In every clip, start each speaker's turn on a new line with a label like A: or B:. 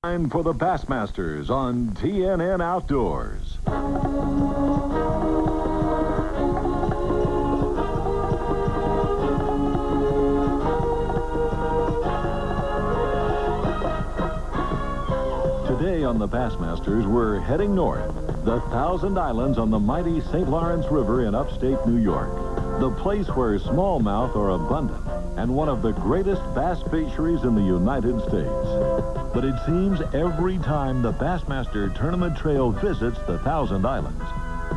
A: Time for the Bassmasters on TNN Outdoors. Today on the Bassmasters, we're heading north. The Thousand Islands on the mighty St. Lawrence River in upstate New York. The place where smallmouth are abundant and one of the greatest bass fisheries in the United States. But it seems every time the Bassmaster Tournament Trail visits the Thousand Islands,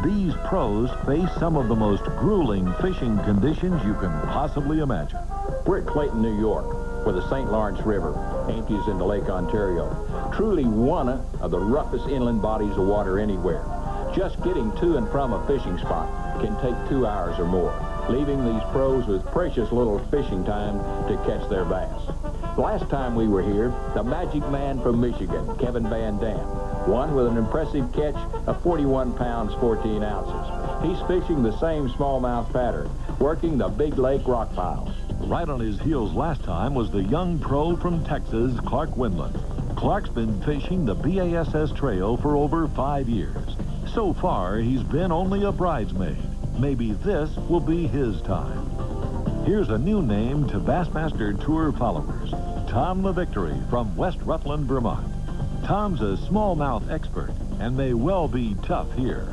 A: these pros face some of the most grueling fishing conditions you can possibly imagine.
B: We're at Clayton, New York, where the St. Lawrence River empties into Lake Ontario. Truly one of the roughest inland bodies of water anywhere. Just getting to and from a fishing spot can take 2 hours or more, leaving these pros with precious little fishing time to catch their bass. Last time we were here, the magic man from Michigan, Kevin Van Dam, won with an impressive catch of 41 pounds, 14 ounces. He's fishing the same smallmouth pattern, working the big lake rock piles.
A: Right on his heels last time was the young pro from Texas, Clark Windland. Clark's been fishing the b.a.s.s trail for over 5 years. So far, he's been only a bridesmaid. Maybe this will be his time. Here's a new name to Bassmaster Tour followers. Tom LaVictory from West Rutland, Vermont. Tom's a smallmouth expert and may well be tough here.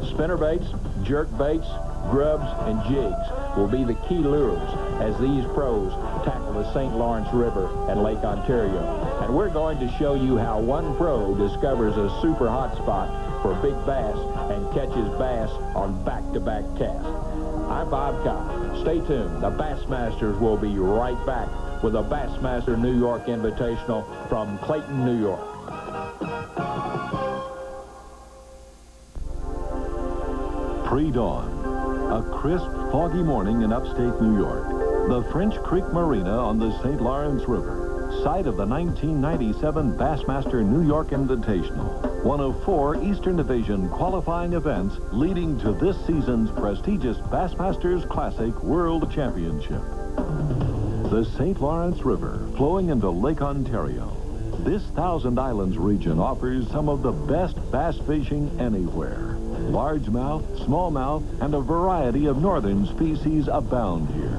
B: Spinnerbaits, jerkbaits, grubs, and jigs will be the key lures as these pros tackle the St. Lawrence River and Lake Ontario. And we're going to show you how one pro discovers a super hot spot for big bass and catches bass on back-to-back casts. I'm Bob Cobb. Stay tuned. The Bassmasters will be right back with a Bassmaster New York Invitational from Clayton, New York.
A: Pre-dawn. A crisp, foggy morning in upstate New York. The French Creek Marina on the St. Lawrence River, site of the 1997 Bassmaster New York Invitational, one of 4 Eastern Division qualifying events leading to this season's prestigious Bassmasters Classic World Championship. The St. Lawrence River, flowing into Lake Ontario. This Thousand Islands region offers some of the best bass fishing anywhere. Largemouth, smallmouth, and a variety of northern species abound here.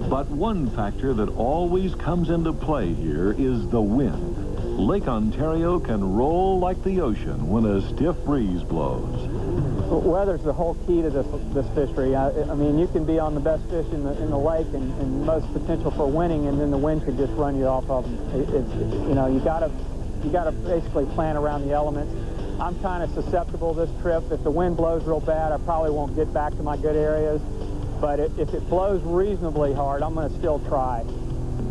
A: But one factor that always comes into play here is the wind. Lake Ontario can roll like the ocean when a stiff breeze blows.
C: Weather's the whole key to this fishery. I mean, you can be on the best fish in the lake and most potential for winning, and then the wind could just run you off of them. You know, you gotta basically plan around the elements. I'm kind of susceptible this trip. If the wind blows real bad, I probably won't get back to my good areas. But if it blows reasonably hard, I'm going to still try.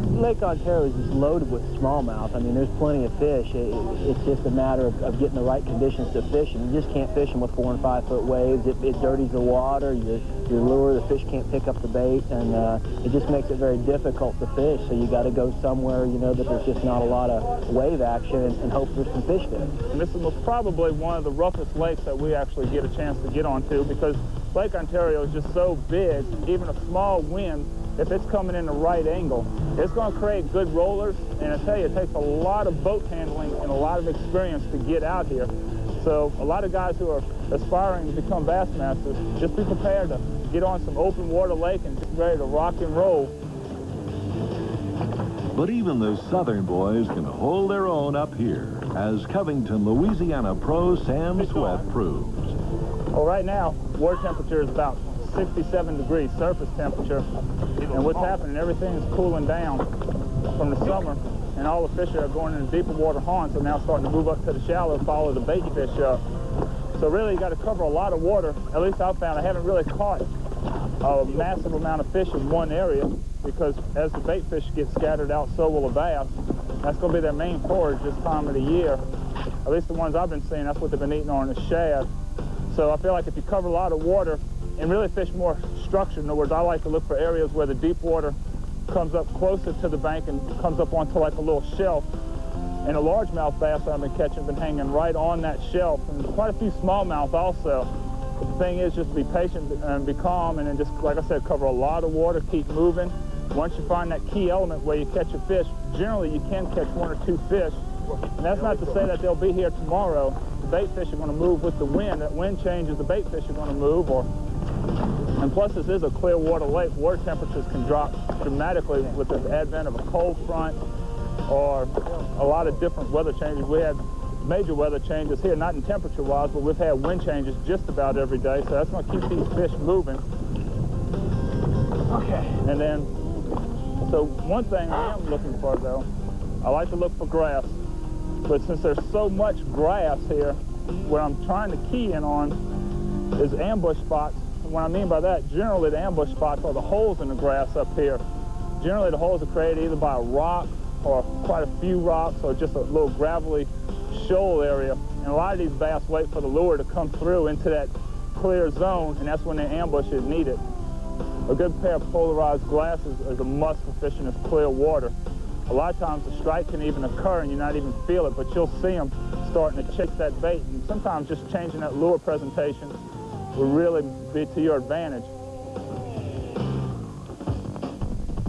D: Lake Ontario is just loaded with smallmouth. I mean, there's plenty of fish. It's just a matter of getting the right conditions to fish them. You just can't fish them with 4- and 5-foot waves. It dirties the water. Your lure, the fish can't pick up the bait, and it just makes it very difficult to fish. So you got to go somewhere, you know, that there's just not a lot of wave action and hope there's some fish there.
E: And this is probably one of the roughest lakes that we actually get a chance to get onto, because Lake Ontario is just so big. Even a small wind, if it's coming in the right angle, it's going to create good rollers. And I tell you, it takes a lot of boat handling and a lot of experience to get out here. So a lot of guys who are aspiring to become Bassmasters, just be prepared to get on some open water lake and get ready to rock and roll.
A: But even the southern boys can hold their own up here, as Covington, Louisiana pro Sam Sweat proves.
E: Well, right now, water temperature is about 67 degrees surface temperature, and what's happening, everything is cooling down from the summer, and all the fish that are going into deeper water haunts are now starting to move up to the shallow, follow the bait fish up. So really, you got to cover a lot of water. At least I've found I haven't really caught a massive amount of fish in one area, because as the bait fish get scattered out, so will the bass. That's going to be their main forage this time of the year. At least the ones I've been seeing, that's what they've been eating on, is shad. So I feel like if you cover a lot of water and really fish more structured, in other words, I like to look for areas where the deep water comes up closer to the bank and comes up onto like a little shelf. And the largemouth bass I've been catching have been hanging right on that shelf, and quite a few smallmouth also. But the thing is just to be patient and be calm, and then just, like I said, cover a lot of water, keep moving. Once you find that key element where you catch a fish, generally you can catch 1 or 2 fish And that's not to say that they'll be here tomorrow. The bait fish are going to move with the wind. That wind changes, the bait fish are going to move. And plus, this is a clear water lake. Water temperatures can drop dramatically with the advent of a cold front or a lot of different weather changes. We had major weather changes here, not in temperature-wise, but we've had wind changes just about every day, so that's going to keep these fish moving. Okay. And then, so one thing I am looking for, though, I like to look for grass, but since there's so much grass here, what I'm trying to key in on is ambush spots. And what I mean by that, generally the ambush spots are the holes in the grass up here. Generally the holes are created either by a rock or quite a few rocks or just a little gravelly shoal area. And a lot of these bass wait for the lure to come through into that clear zone, and that's when the ambush is needed. A good pair of polarized glasses is a must for fishing this clear water. A lot of times the strike can even occur and you not even feel it, but you'll see them starting to chase that bait. And sometimes just changing that lure presentation will really be to your advantage.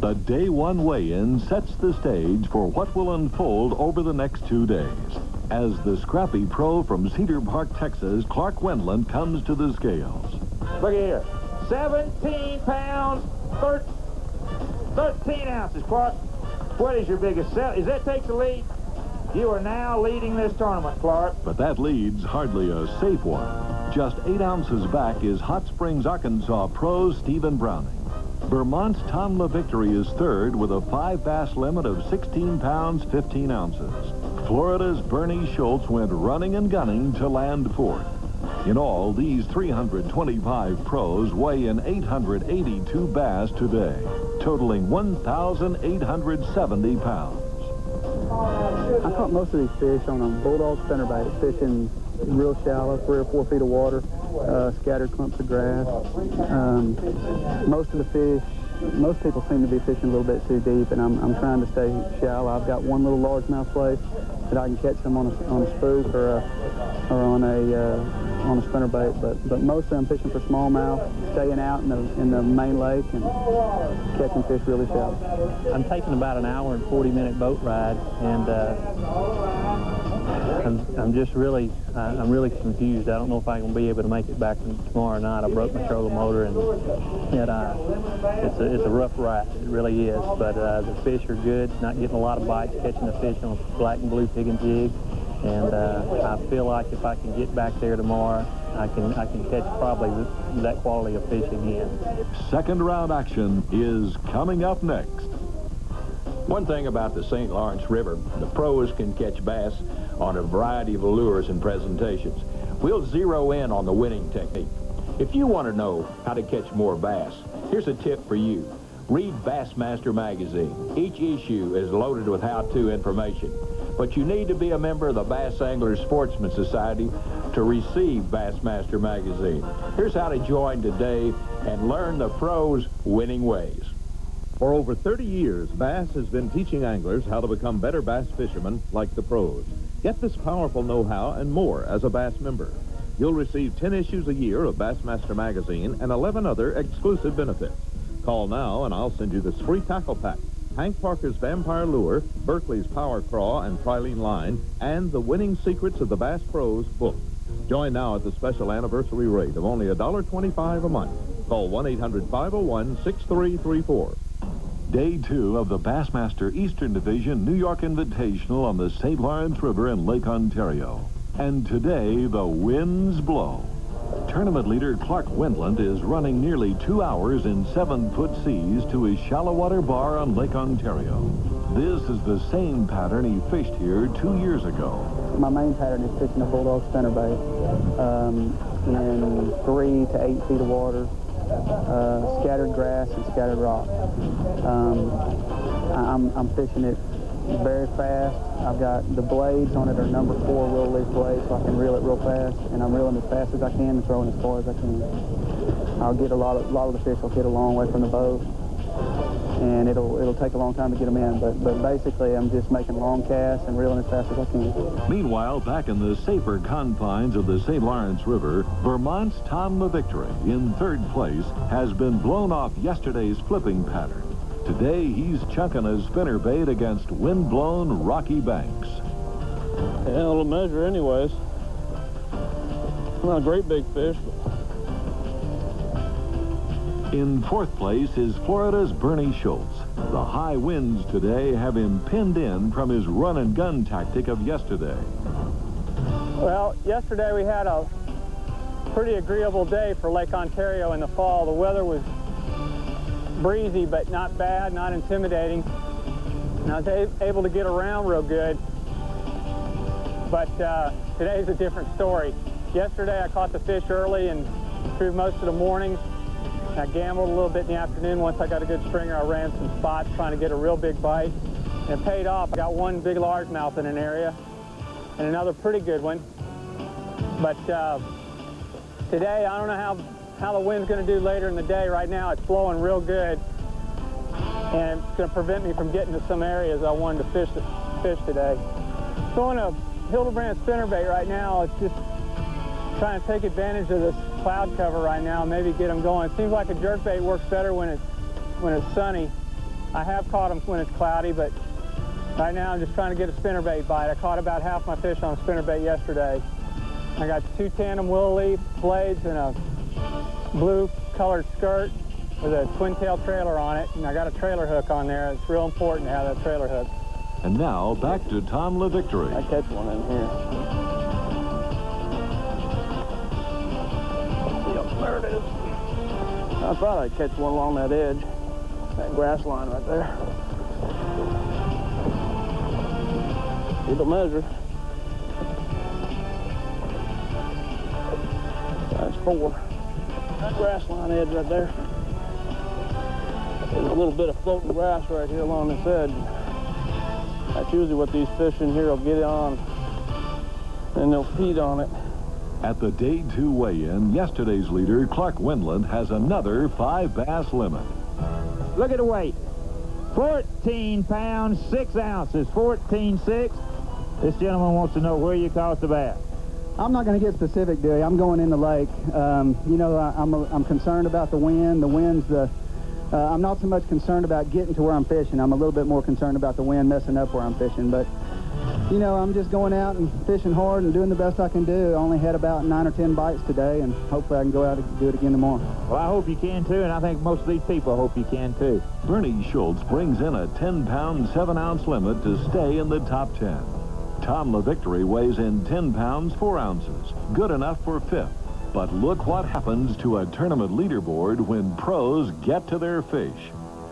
A: The day one weigh-in sets the stage for what will unfold over the next 2 days. As the scrappy pro from Cedar Park, Texas, Clark Wendland, comes to the scales.
B: Look at here. 17 pounds, 13 ounces, Clark. What is your biggest sell? Is that takes the lead? You are now leading this tournament, Clark.
A: But that lead's hardly a safe one. Just 8 ounces back is Hot Springs, Arkansas pro Stephen Browning. Vermont's Tom LaVictory is third with a 5-bass limit of 16 pounds, 15 ounces. Florida's Bernie Schultz went running and gunning to land fourth. In all, these 325 pros weigh in 882 bass today, totaling 1,870 pounds.
C: I caught most of these fish on a bulldog spinnerbait, fishing real shallow, 3 or 4 feet of water, scattered clumps of grass. Most of the fish, most people seem to be fishing a little bit too deep, and I'm trying to stay shallow. I've got one little largemouth place that I can catch them on a spook or on a spinnerbait, but most of them fishing for smallmouth, staying out in the main lake and catching fish really shallow.
D: I'm taking about an hour and 40-minute boat ride, and I'm just really, I'm really confused. I don't know if I'm going to be able to make it back tomorrow night. I broke my trolling motor, and it's a rough ride. It really is. But the fish are good. Not getting a lot of bites, catching the fish on a black and blue pig and jig. And I feel like if I can get back there tomorrow, I can catch probably that quality of fish again.
A: Second round action is coming up next.
B: One thing about the St. Lawrence River, the pros can catch bass on a variety of lures and presentations. We'll zero in on the winning technique. If you want to know how to catch more bass, here's a tip for you. Read Bassmaster magazine. Each issue is loaded with how-to information. But you need to be a member of the Bass Anglers Sportsman Society to receive Bassmaster magazine. Here's how to join today and learn the pros' winning ways.
F: For over 30 years, Bass has been teaching anglers how to become better bass fishermen like the pros. Get this powerful know-how and more as a Bass member. You'll receive 10 issues a year of Bassmaster magazine and 11 other exclusive benefits. Call now and I'll send you this free tackle pack, Hank Parker's Vampire Lure, Berkeley's Power Craw and Trilene Line, and the Winning Secrets of the Bass Pros book. Join now at the special anniversary rate of only $1.25 a month. Call 1-800-501-6334.
A: Day 2 of the Bassmaster Eastern Division New York Invitational on the St. Lawrence River in Lake Ontario. And today, the winds blow. Tournament leader Clark Wendland is running nearly 2 hours in 7-foot seas to his shallow water bar on Lake Ontario. This is the same pattern he fished here 2 years ago.
C: My main pattern is fishing a bulldog spinnerbait in 3 to 8 feet of water, scattered grass and scattered rock. I'm fishing it very fast. I've got the blades on it are number 4 roll leaf blades, so I can reel it real fast, and I'm reeling as fast as I can and throwing as far as I can. I'll get a lot of the fish will hit a long way from the boat, and it'll take a long time to get them in, but basically I'm just making long casts and reeling as fast as I can.
A: Meanwhile, back in the safer confines of the St. Lawrence River, Vermont's Tom LaVictory, in 3rd place, has been blown off yesterday's flipping pattern. Today, he's chunking his spinnerbait against wind-blown rocky banks.
G: Yeah, a little measure anyways. Not a great big fish, but...
A: In fourth place is Florida's Bernie Schultz. The high winds today have him pinned in from his run-and-gun tactic of yesterday.
C: Well, yesterday we had a pretty agreeable day for Lake Ontario in the fall. The weather was breezy, but not bad, not intimidating. And I was able to get around real good. But today's a different story. Yesterday I caught the fish early and through most of the morning. I gambled a little bit in the afternoon. Once I got a good stringer, I ran some spots trying to get a real big bite. And it paid off. I got one big largemouth in an area and another pretty good one. But today, I don't know how the wind's going to do later in the day. Right now, it's blowing real good. And it's going to prevent me from getting to some areas I wanted to fish today. Throwing a Hildebrand spinnerbait right now. It's just trying to take advantage of this cloud cover right now, maybe get them going. It seems like a jerkbait works better when it's sunny. I have caught them when it's cloudy, but right now I'm just trying to get a spinnerbait bite. I caught about half my fish on a spinnerbait yesterday. I got 2 tandem willow leaf blades and a blue colored skirt with a twin tail trailer on it, and I got a trailer hook on there. It's real important to have that trailer hook.
A: And now back to Tom LaVictory.
G: I catch one in here. There it is. I thought I'd catch one along that edge, that grass line right there. Need a measure. That's 4. That grass line edge right there. There's a little bit of floating grass right here along this edge. That's usually what these fish in here will get on, and they'll feed on it.
A: At the Day 2 weigh-in, yesterday's leader, Clark Wendland, has another 5 bass limit.
H: Look at the weight. 14 pounds, 6 ounces, 14.6. This gentleman wants to know where you caught the bass.
I: I'm not going to get specific, Dewey. I'm going in the lake. You know, I'm concerned about the wind. The wind's I'm not so much concerned about getting to where I'm fishing. I'm a little bit more concerned about the wind messing up where I'm fishing. But, you know, I'm just going out and fishing hard and doing the best I can do. I only had about 9 or 10 bites today, and hopefully I can go out and do it again tomorrow.
H: Well, I hope you can, too, and I think most of these people hope you can, too.
A: Bernie Schultz brings in a 10-pound, 7-ounce limit to stay in the top 10. Tom LaVictory weighs in 10 pounds, 4 ounces. Good enough for 5th. But look what happens to a tournament leaderboard when pros get to their fish.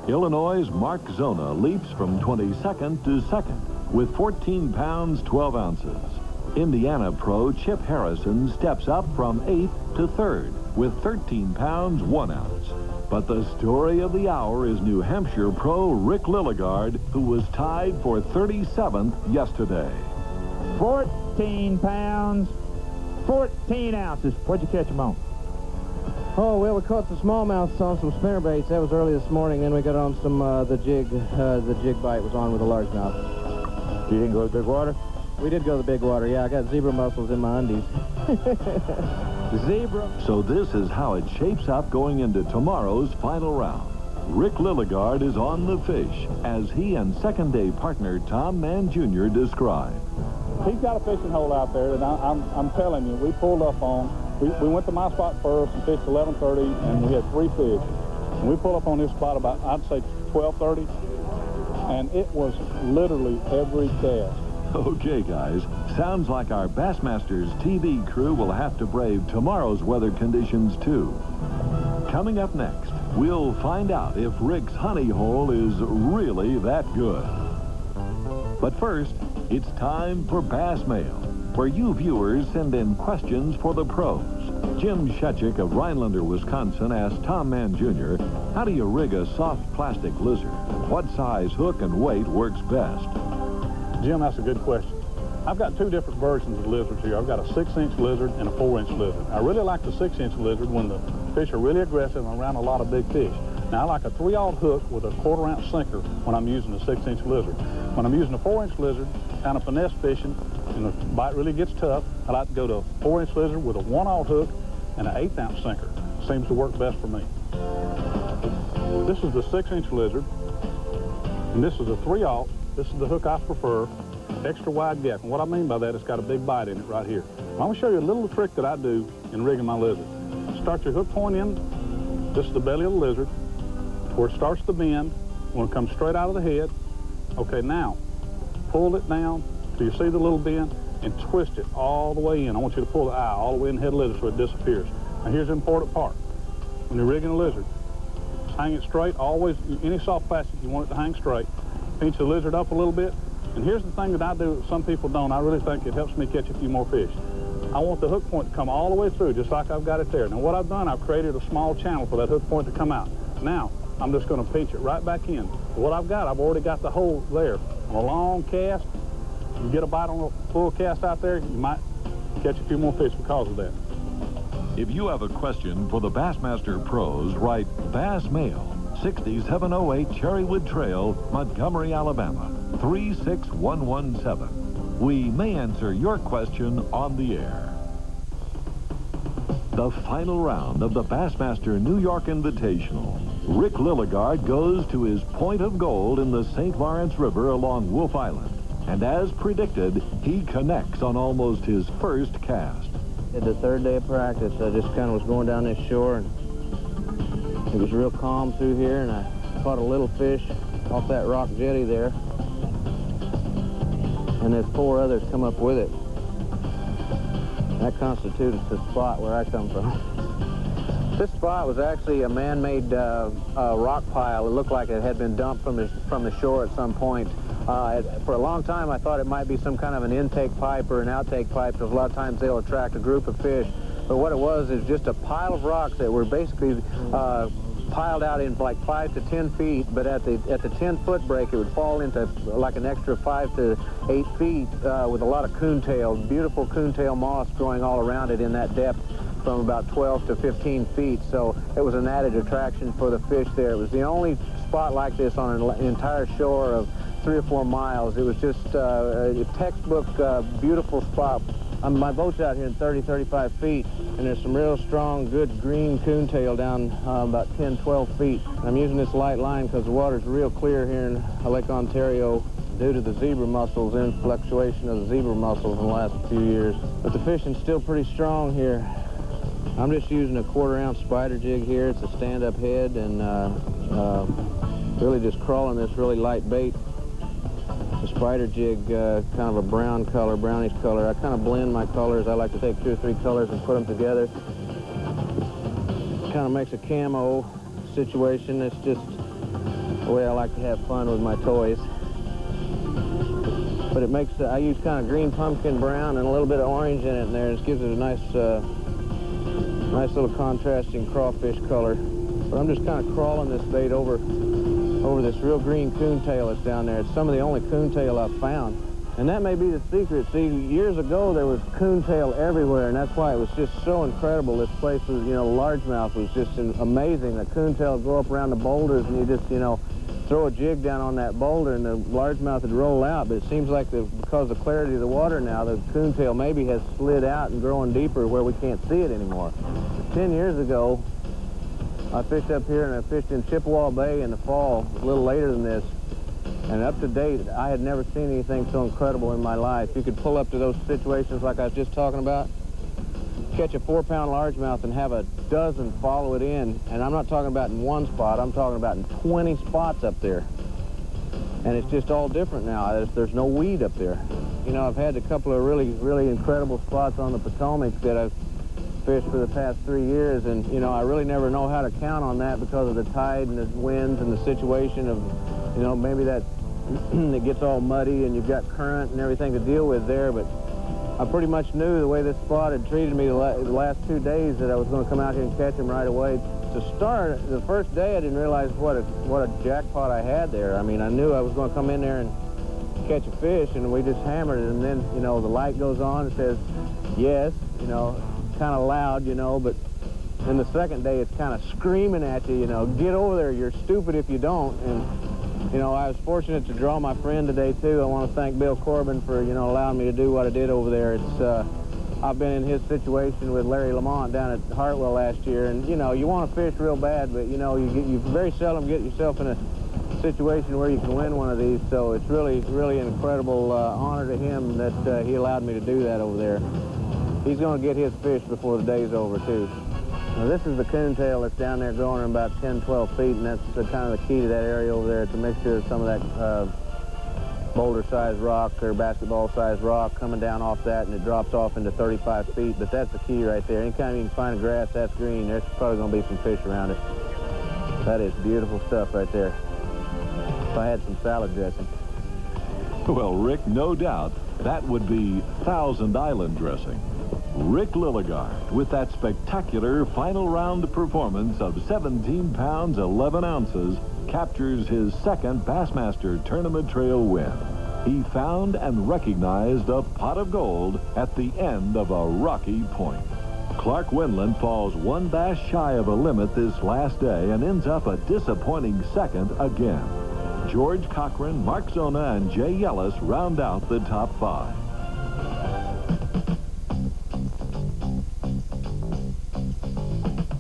A: Illinois' Mark Zona leaps from 22nd to 2nd with 14 pounds, 12 ounces. Indiana pro Chip Harrison steps up from 8th to 3rd with 13 pounds, 1 ounce. But the story of the hour is New Hampshire pro Rick Lilligard, who was tied for 37th yesterday.
H: 14 pounds, 14 ounces. What'd you catch them on?
G: Oh, well, we caught the smallmouths on some spinnerbaits. That was early this morning. Then we got on some, the jig bite was on with a largemouth.
H: You didn't go to big water?
G: We did go to the big water, yeah. I got zebra mussels in my undies.
H: Zebra.
A: So this is how it shapes up going into tomorrow's final round. Rick Lilligard is on the fish, as he and second-day partner Tom Mann Jr. describe.
E: He's got a fishing hole out there that I'm telling you, we pulled up on. We went to my spot first and fished 11:30, and we had 3 fish. And we pulled up on this spot about, I'd say, 12:30, and it was literally every cast.
A: Okay, guys, sounds like our Bassmasters TV crew will have to brave tomorrow's weather conditions, too. Coming up next, we'll find out if Rick's honey hole is really that good. But first, it's time for Bass Mail, where you viewers send in questions for the pros. Jim Shechik of Rhinelander, Wisconsin, asked Tom Mann Jr., how do you rig a soft plastic lizard? What size hook and weight works best?
E: Jim, that's a good question. I've got 2 different versions of lizards here. I've got a 6-inch lizard and a 4-inch lizard. I really like the 6-inch lizard when the fish are really aggressive and around a lot of big fish. Now, I like a 3/0 hook with a 1/4-ounce sinker when I'm using a 6-inch lizard. When I'm using a 4-inch lizard, kind of finesse fishing, and the bite really gets tough, I like to go to a 4-inch lizard with a 1/0 hook and an 1/8-ounce sinker. Seems to work best for me. This is the 6-inch lizard, and this is a 3/0. This is the hook I prefer.
G: extra wide gap. And what I mean by that, it's got a big bite in it right here. I'm going to show you a little trick that I do in rigging my lizard. Start your hook point in. This is the belly of the lizard, where it starts to bend. You want to come straight out of the head. Okay, now, pull it down till you see the little bend and twist it all the way in. I want you to pull the eye all the way in the head of the lizard so it disappears. Now, here's the important part. When you're rigging a lizard, hang it straight. Always, any soft plastic, you want it to hang straight. Pinch the lizard up a little bit. And here's the thing that I do that some people don't. I really think it helps me catch a few more fish. I want the hook point to come all the way through, just like I've got it there. Now, what I've done, I've created a small channel for that hook point to come out. Now, I'm just going to pinch it right back in. What I've got, I've already got the hole there. On a long cast, you get a bite on a full cast out there, you might catch a few more fish because of that.
A: If you have a question for the Bassmaster pros, write Bass Mail, 6708 Cherrywood Trail, Montgomery, Alabama, 36117. We may answer your question on the air. The final round of the Bassmaster New York Invitational. Rick Lilligard goes to his point of gold in the St. Lawrence River along Wolf Island. And as predicted, he connects on almost his first cast.
D: The third day of practice, I just kind of was going down this shore, and it was real calm through here, and I caught a little fish off that rock jetty there. And there's 4 others come up with it. That constitutes the spot where I come from. This spot was actually a man-made rock pile. It looked like it had been dumped from the shore at some point. For a long time, I thought it might be some kind of an intake pipe or an outtake pipe, because a lot of times they'll attract a group of fish. But what it was is just a pile of rocks that were basically piled out in like 5 to 10 feet, but at the 10-foot break, it would fall into like an extra 5 to 8 feet with a lot of coontail, beautiful coontail moss growing all around it in that depth from about 12 to 15 feet. So it was an added attraction for the fish there. It was the only spot like this on an entire shore of 3 or 4 miles. It was just a textbook beautiful spot. My boat's out here in 30, 35 feet, and there's some real strong, good green coontail down about 10, 12 feet. I'm using this light line because the water's real clear here in Lake Ontario due to the zebra mussels and fluctuation of the zebra mussels in the last few years. But the fishing's still pretty strong here. I'm just using a 1/4 ounce spider jig here. It's a stand-up head, and really just crawling this really light bait. The spider jig, kind of a brown color, brownish color. I kind of blend my colors. I like to take 2 or 3 colors and put them together. Kind of makes a camo situation. It's just the way I like to have fun with my toys. But it makes, I use kind of green pumpkin brown and a little bit of orange in it, and there it gives it a nice, nice little contrasting crawfish color. But I'm just kind of crawling this bait over this real green coontail that's down there. It's some of the only coontail I've found. And that may be the secret. See, years ago there was coontail everywhere, and that's why it was just so incredible. This place was, you know, largemouth was just amazing. The coontail would go up around the boulders, and you just, you know, throw a jig down on that boulder, and the largemouth would roll out. But it seems like because of the clarity of the water now, the coontail maybe has slid out and growing deeper where we can't see it anymore. 10 years ago, I fished up here, and I fished in Chippewa Bay in the fall, a little later than this. And up to date, I had never seen anything so incredible in my life. You could pull up to those situations like I was just talking about, catch a 4-pound largemouth and have a dozen follow it in. And I'm not talking about in one spot, I'm talking about in 20 spots up there. And it's just all different now. There's no weed up there. You know, I've had a couple of really, really incredible spots on the Potomac that I've fished for the past 3 years, and you know, I really never know how to count on that because of the tide and the winds and the situation of, you know, maybe that it gets all muddy and you've got current and everything to deal with there. But I pretty much knew the way this spot had treated me the last 2 days that I was going to come out here and catch them right away. To start, the first day I didn't realize what a jackpot I had there. I mean, I knew I was going to come in there and catch a fish, and we just hammered it, and then, you know, the light goes on, it says yes, you know, kind of loud, you know, but then the second day it's kind of screaming at you, you know, get over there, you're stupid if you don't. And, you know, I was fortunate to draw my friend today, too. I want to thank Bill Corbin for, you know, allowing me to do what I did over there. It's, I've been in his situation with Larry Lamont down at Hartwell last year, and, you know, you want to fish real bad, but, you know, you very seldom get yourself in a
J: situation where you can win one of these, so it's really an incredible honor to him that he allowed me to do that over there. He's going to get his fish before the day's over, too. Now, this is the coontail that's down there growing about 10, 12 feet, and that's kind of the key to that area over there. It's a mixture of some of that boulder-sized rock or basketball-sized rock coming down off that, and it drops off into 35 feet, but that's the key right there. Anytime you can find a grass that's green, there's probably going to be some fish around it. That is beautiful stuff right there. If I had some salad dressing.
A: Well, Rick, no doubt that would be Thousand Island dressing. Rick Lilligard with that spectacular final round performance of 17 pounds 11 ounces captures his second Bassmaster Tournament Trail win. He found and recognized a pot of gold at the end of a rocky point. Clark Wendland falls one bass shy of a limit this last day and ends up a disappointing second again. George Cochran, Mark Zona, and Jay Yellis round out the top 5.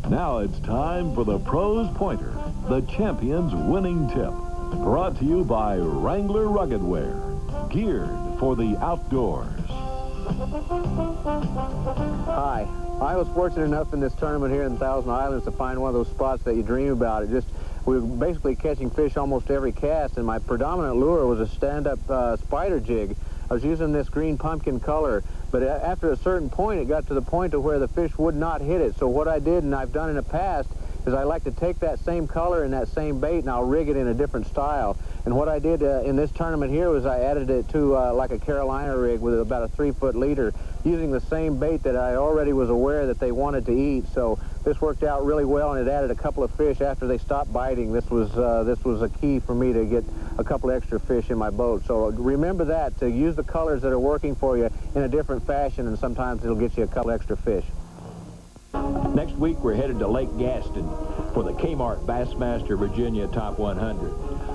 A: Now it's time for the Pros Pointer, the champion's winning tip. Brought to you by Wrangler Rugged Wear, geared for the outdoors.
J: Hi. I was fortunate enough in this tournament here in Thousand Islands to find one of those spots that you dream about. We were basically catching fish almost every cast, and my predominant lure was a stand-up spider jig. I was using this green pumpkin color, but after a certain point, it got to the point to where the fish would not hit it. So what I did, and I've done in the past, is I like to take that same color and that same bait, and I'll rig it in a different style. And what I did in this tournament here was I added it to like a Carolina rig with about a 3-foot leader, using the same bait that I already was aware that they wanted to eat. So this worked out really well, and it added a couple of fish after they stopped biting. This was a key for me to get a couple extra fish in my boat. So remember that, to use the colors that are working for you in a different fashion, and sometimes it'll get you a couple extra fish.
B: Next week, we're headed to Lake Gaston for the Kmart Bassmaster Virginia Top 100.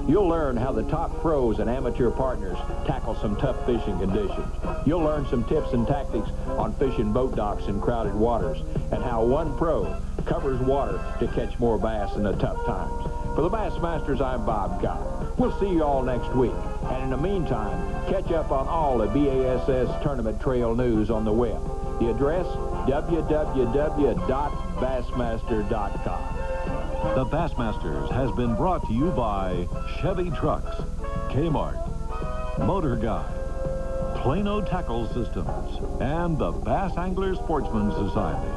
B: You'll learn how the top pros and amateur partners tackle some tough fishing conditions. You'll learn some tips and tactics on fishing boat docks in crowded waters, and how one pro covers water to catch more bass in the tough times. For the Bassmasters, I'm Bob Cotter. We'll see you all next week. And in the meantime, catch up on all the b.a.s.s. Tournament Trail news on the web. The address, www.bassmaster.com.
A: The Bassmasters has been brought to you by Chevy Trucks, Kmart, Motor Guide, Plano Tackle Systems, and the Bass Angler Sportsman Society.